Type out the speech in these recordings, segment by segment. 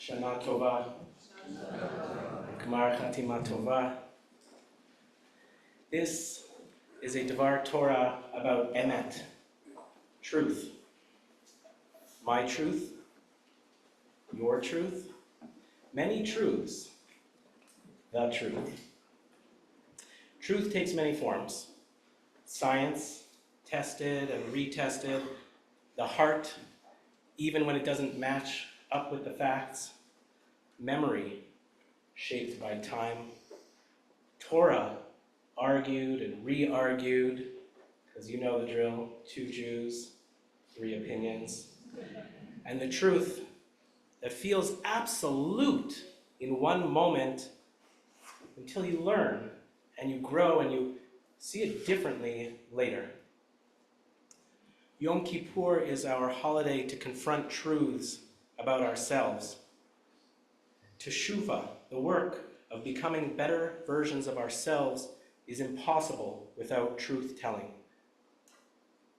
Shana Tova, Gmar Chatima Tova. This is a D'var Torah about emet, truth. My truth, your truth, many truths, the truth. Truth takes many forms. Science, tested and retested. The heart, even when it doesn't match up with the facts. Memory, shaped by time. Torah, argued and re-argued, because you know the drill, 2 Jews, 3 opinions. And the truth that feels absolute in one moment until you learn and you grow and you see it differently later. Yom Kippur is our holiday to confront truths about ourselves. Teshuvah, the work of becoming better versions of ourselves, is impossible without truth-telling.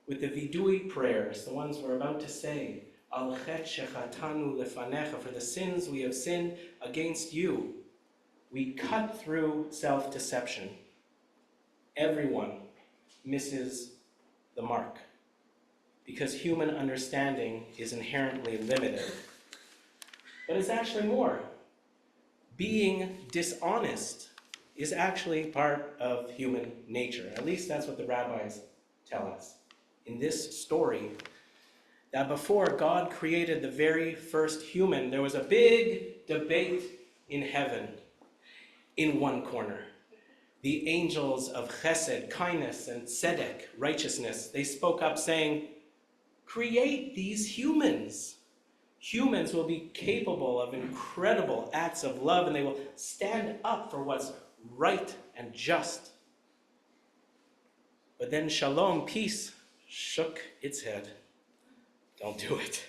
With the vidui prayers, the ones we're about to say, Al chet shechatanu lefanecha, for the sins we have sinned against you, we cut through self-deception. Everyone misses the mark, because human understanding is inherently limited. But it's actually more. Being dishonest is actually part of human nature. At least that's what the rabbis tell us in this story, that before God created the very first human, there was a big debate in heaven. In one corner, the angels of chesed, kindness, and tzedek, righteousness, they spoke up saying, create these humans. Humans will be capable of incredible acts of love, and they will stand up for what's right and just. But then Shalom, peace, shook its head. Don't do it.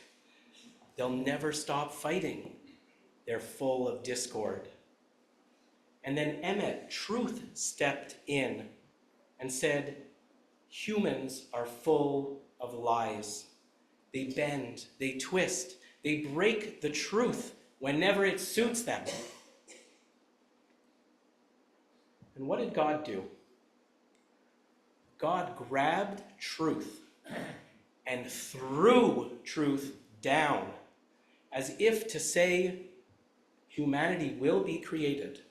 They'll never stop fighting. They're full of discord. And then Emet, truth, stepped in and said, humans are full of lies. They bend, they twist, they break the truth whenever it suits them. And what did God do? God grabbed truth and threw truth down, as if to say, humanity will be created.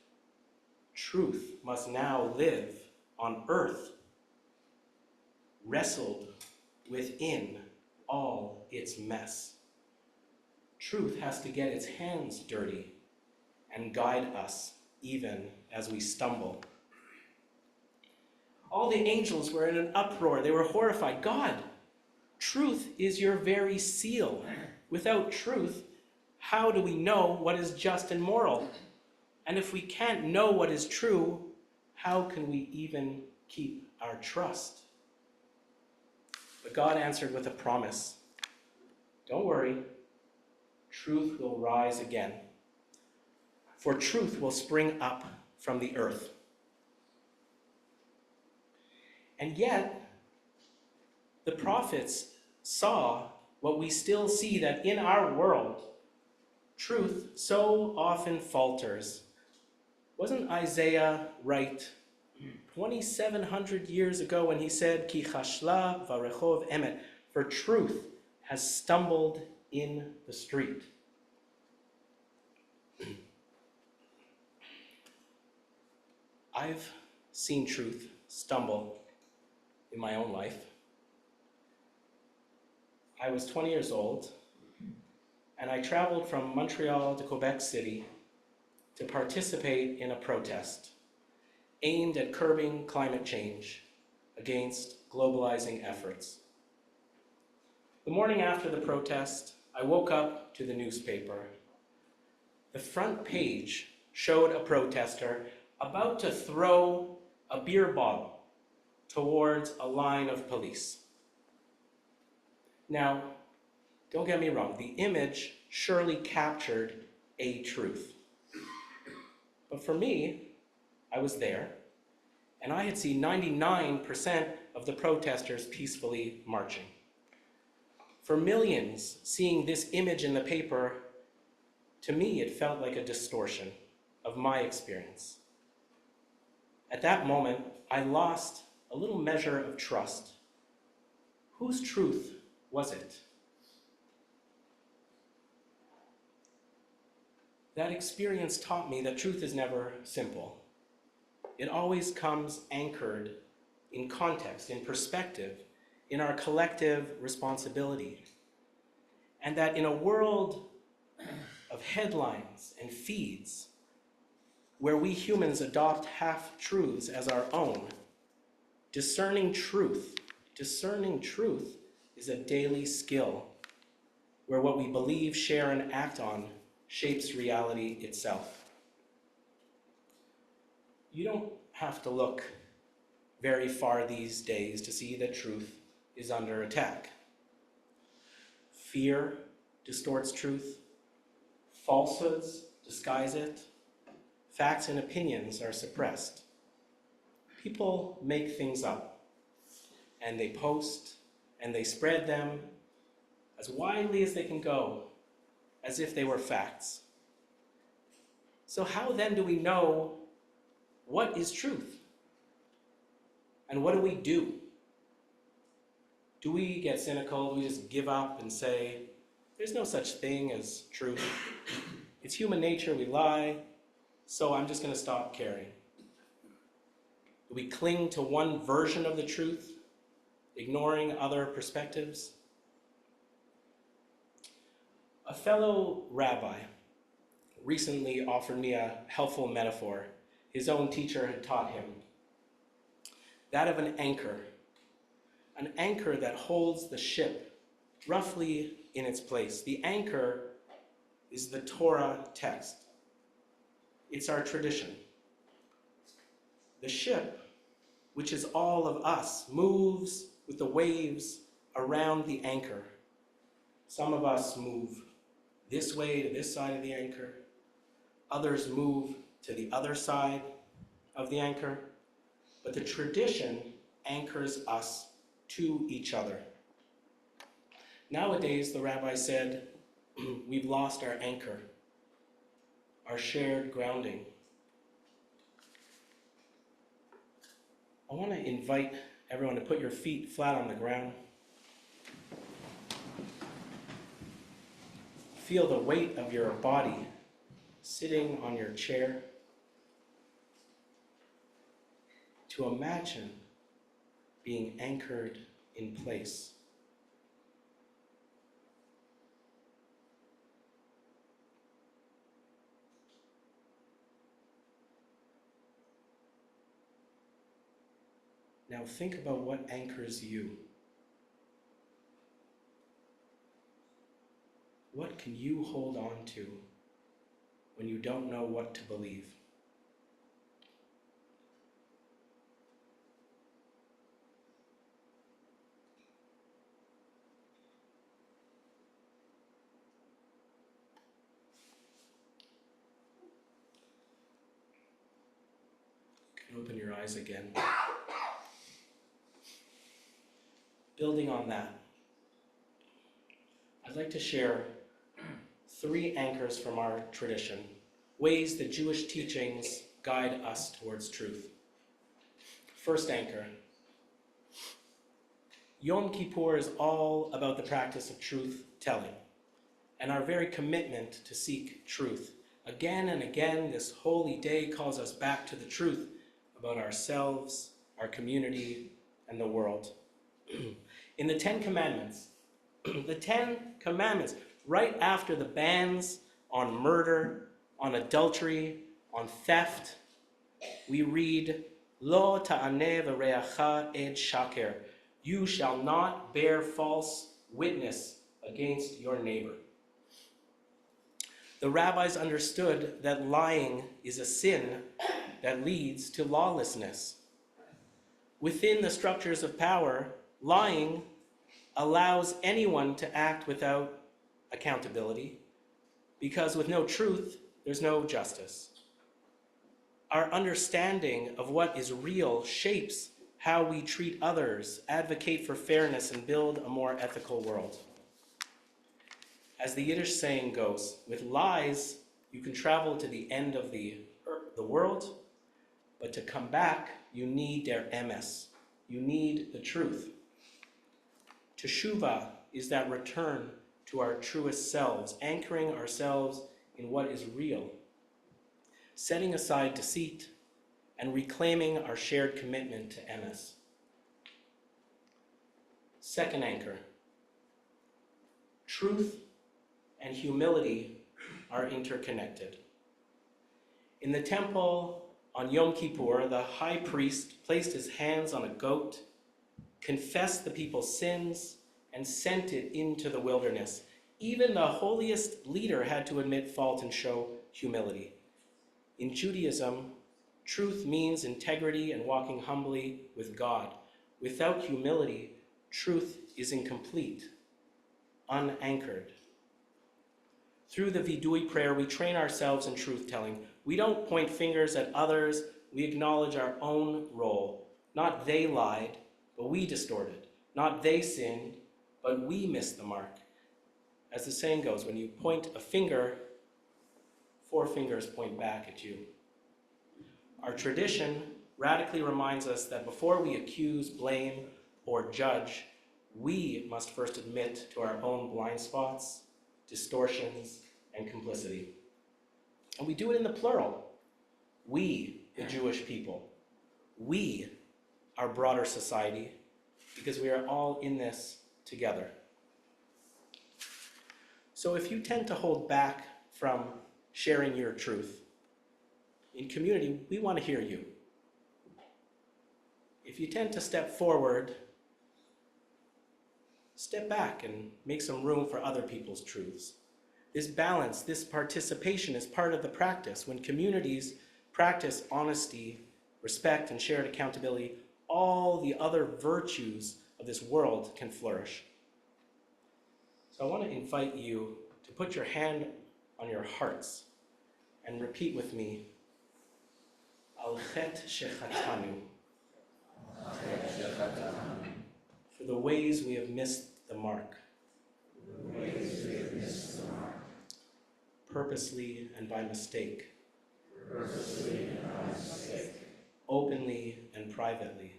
Truth must now live on earth, wrestled within all its mess. Truth has to get its hands dirty and guide us even as we stumble. All the angels were in an uproar. They were horrified. God, truth is your very seal. Without truth, how do we know what is just and moral? And if we can't know what is true, how can we even keep our trust? But God answered with a promise. Don't worry, truth will rise again. For truth will spring up from the earth. And yet, the prophets saw what we still see, that in our world, truth so often falters. Wasn't Isaiah right 2,700 years ago when he said, Ki chashla varechov emet, for truth has stumbled in the street? I've seen truth stumble in my own life. I was 20 years old, and I traveled from Montreal to Quebec City to participate in a protest aimed at curbing climate change against globalizing efforts. The morning after the protest, I woke up to the newspaper. The front page showed a protester about to throw a beer bottle towards a line of police. Now, don't get me wrong, the image surely captured a truth. But for me, I was there, and I had seen 99% of the protesters peacefully marching. For millions, seeing this image in the paper To me, it felt like a distortion of my experience. At that moment, I lost a little measure of trust. Whose truth was it? That experience taught me that truth is never simple. It always comes anchored in context, in perspective, in our collective responsibility. And that in a world of headlines and feeds, where we humans adopt half-truths as our own, discerning truth is a daily skill where what we believe, share, and act on shapes reality itself. You don't have to look very far these days to see that truth is under attack. Fear distorts truth. Falsehoods disguise it. Facts and opinions are suppressed. People make things up, and they post, and they spread them as widely as they can go, as if they were facts. So how then do we know what is truth? And what do we do? Do we get cynical? Do we just give up and say, there's no such thing as truth? It's human nature, we lie, so I'm just going to stop caring. Do we cling to one version of the truth, ignoring other perspectives? A fellow rabbi recently offered me a helpful metaphor his own teacher had taught him. That of an anchor that holds the ship roughly in its place. The anchor is the Torah text. It's our tradition. The ship, which is all of us, moves with the waves around the anchor. Some of us move this way to this side of the anchor. Others move to the other side of the anchor. But the tradition anchors us to each other. Nowadays, the rabbi said, we've lost our anchor, our shared grounding. I want to invite everyone to put your feet flat on the ground. Feel the weight of your body sitting on your chair. To imagine being anchored in place. Now think about what anchors you. What can you hold on to when you don't know what to believe? You can open your eyes again. Building on that, I'd like to share 3 anchors from our tradition, ways that Jewish teachings guide us towards truth. First anchor. Yom Kippur is all about the practice of truth-telling and our very commitment to seek truth. Again and again, this holy day calls us back to the truth about ourselves, our community, and the world. In the 10 Commandments, right after the bans on murder, on adultery, on theft, we read, Lo ta'aneh v'reacha ed shaker. You shall not bear false witness against your neighbor. The rabbis understood that lying is a sin that leads to lawlessness. Within the structures of power, lying allows anyone to act without accountability, because with no truth, there's no justice. Our understanding of what is real shapes how we treat others, advocate for fairness, and build a more ethical world. As the Yiddish saying goes, with lies, You can travel to the end of the world, but to come back, you need der emes. You need the truth. Teshuvah is that return to our truest selves, anchoring ourselves in what is real, setting aside deceit, and reclaiming our shared commitment to emes. Second anchor, truth and humility are interconnected. In the temple on Yom Kippur, the high priest placed his hands on a goat, confessed the people's sins, and sent it into the wilderness. Even the holiest leader had to admit fault and show humility. In Judaism, truth means integrity and walking humbly with God. Without humility, truth is incomplete, unanchored. Through the Vidui prayer, we train ourselves in truth-telling. We don't point fingers at others. We acknowledge our own role. Not they lied, but we distorted. Not they sinned, but we missed the mark. As the saying goes, when you point a finger, 4 fingers point back at you. Our tradition radically reminds us that before we accuse, blame, or judge, we must first admit to our own blind spots, distortions, and complicity. And we do it in the plural. We, the Jewish people. We, our broader society, because we are all in this together. So if you tend to hold back from sharing your truth, in community, we want to hear you. If you tend to step forward, step back and make some room for other people's truths. This balance, this participation is part of the practice. When communities practice honesty, respect, and shared accountability, all the other virtues of this world can flourish. So I want to invite you to put your hand on your hearts and repeat with me, Al chet shechatanu, for the ways we have missed the mark, purposely and by mistake, openly and privately,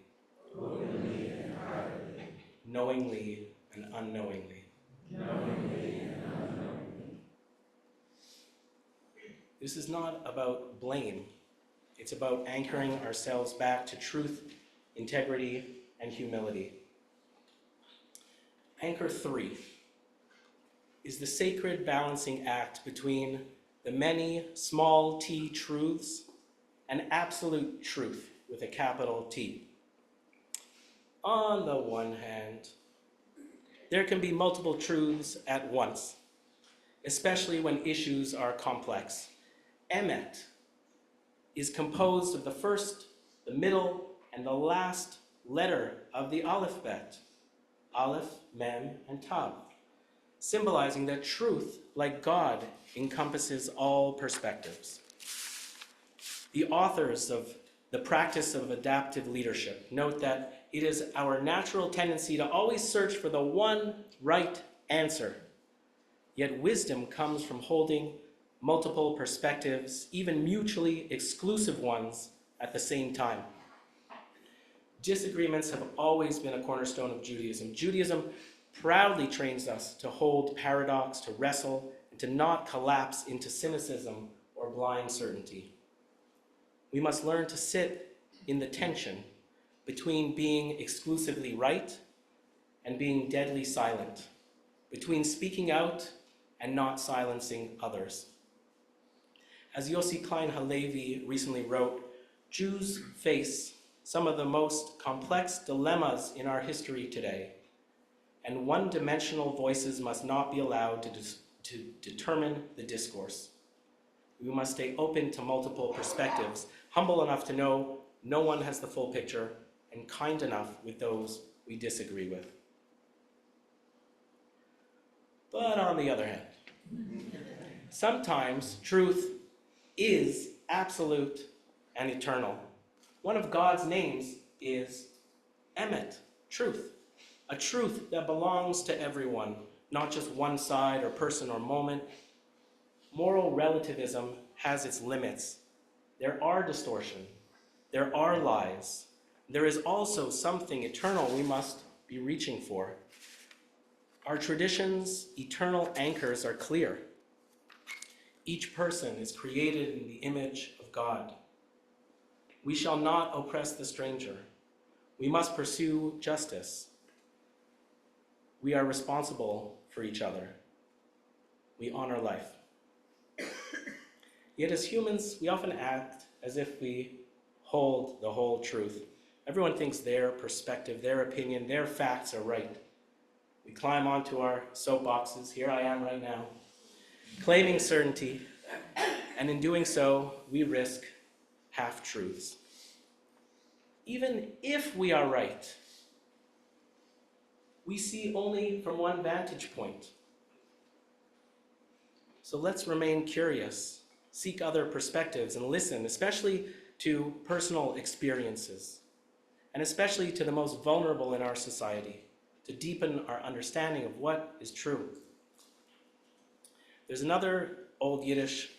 knowingly and unknowingly. This is not about blame. It's about anchoring ourselves back to truth, integrity, and humility. Anchor 3 is the sacred balancing act between the many small t truths and absolute truth with a capital T. On the one hand, there can be multiple truths at once, especially when issues are complex. Emet is composed of the first, the middle, and the last letter of the alphabet, Aleph, Mem, and Tav, symbolizing that truth, like God, encompasses all perspectives. The authors of The Practice of Adaptive Leadership note that it is our natural tendency to always search for the one right answer. Yet wisdom comes from holding multiple perspectives, even mutually exclusive ones, at the same time. Disagreements have always been a cornerstone of Judaism. Judaism proudly trains us to hold paradox, to wrestle, and to not collapse into cynicism or blind certainty. We must learn to sit in the tension between being exclusively right and being deadly silent, between speaking out and not silencing others. As Yossi Klein Halevi recently wrote, Jews face some of the most complex dilemmas in our history today, and one-dimensional voices must not be allowed to determine the discourse. We must stay open to multiple perspectives, humble enough to know no one has the full picture, and kind enough with those we disagree with. But on the other hand, sometimes truth is absolute and eternal. One of God's names is Emet, truth, a truth that belongs to everyone, not just one side or person or moment. Moral relativism has its limits. There are distortions. There are lies. There is also something eternal we must be reaching for. Our tradition's eternal anchors are clear. Each person is created in the image of God. We shall not oppress the stranger. We must pursue justice. We are responsible for each other. We honor life. Yet as humans, we often act as if we hold the whole truth. Everyone thinks their perspective, their opinion, their facts are right. We climb onto our soapboxes, here I am right now, claiming certainty, and in doing so, we risk half-truths. Even if we are right, we see only from one vantage point. So let's remain curious, seek other perspectives, and listen, especially to personal experiences, and especially to the most vulnerable in our society, to deepen our understanding of what is true. There's another old Yiddish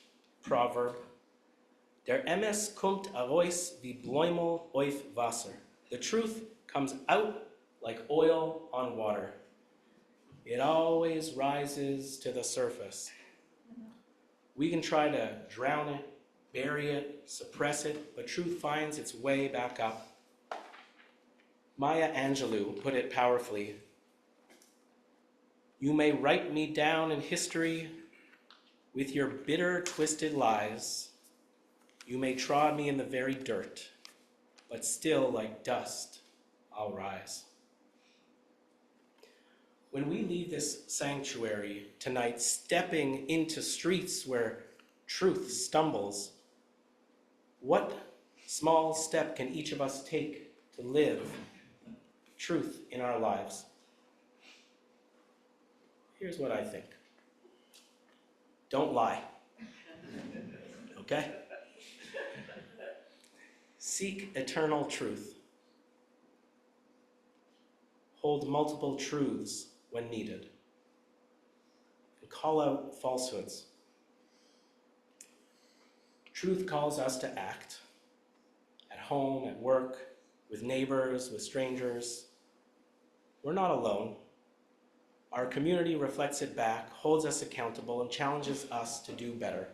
proverb, Der Emes kommt heraus wie Bläumel auf Wasser. The truth comes out like oil on water. It always rises to the surface. We can try to drown it, bury it, suppress it, but truth finds its way back up. Maya Angelou put it powerfully. You may write me down in history with your bitter, twisted lies. You may trod me in the very dirt, but still like dust, I'll rise. When we leave this sanctuary tonight, stepping into streets where truth stumbles, what small step can each of us take to live truth in our lives? Here's what I think. Don't lie. Okay? Seek eternal truth. Hold multiple truths when needed. And call out falsehoods. Truth calls us to act. At home, at work, with neighbors, with strangers. We're not alone. Our community reflects it back, holds us accountable, and challenges us to do better.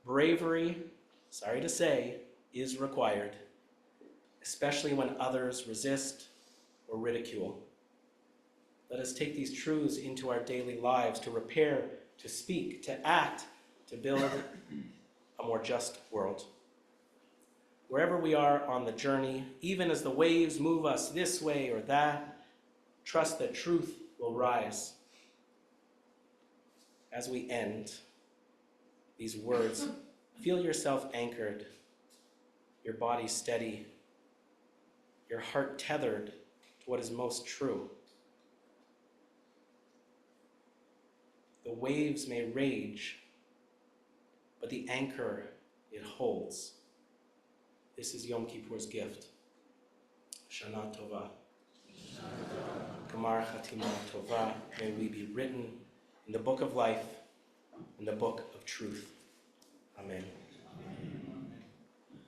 Bravery, sorry to say, is required, especially when others resist or ridicule. Let us take these truths into our daily lives to repair, to speak, to act, to build a more just world. Wherever we are on the journey, even as the waves move us this way or that, trust that truth will rise. As we end these words, feel yourself anchored, your body steady, your heart tethered to what is most true. The waves may rage, but the anchor it holds. This is Yom Kippur's gift. Shana Tova. Gamar Chatima Tova. May we be written in the book of life, in the book of truth. Amen.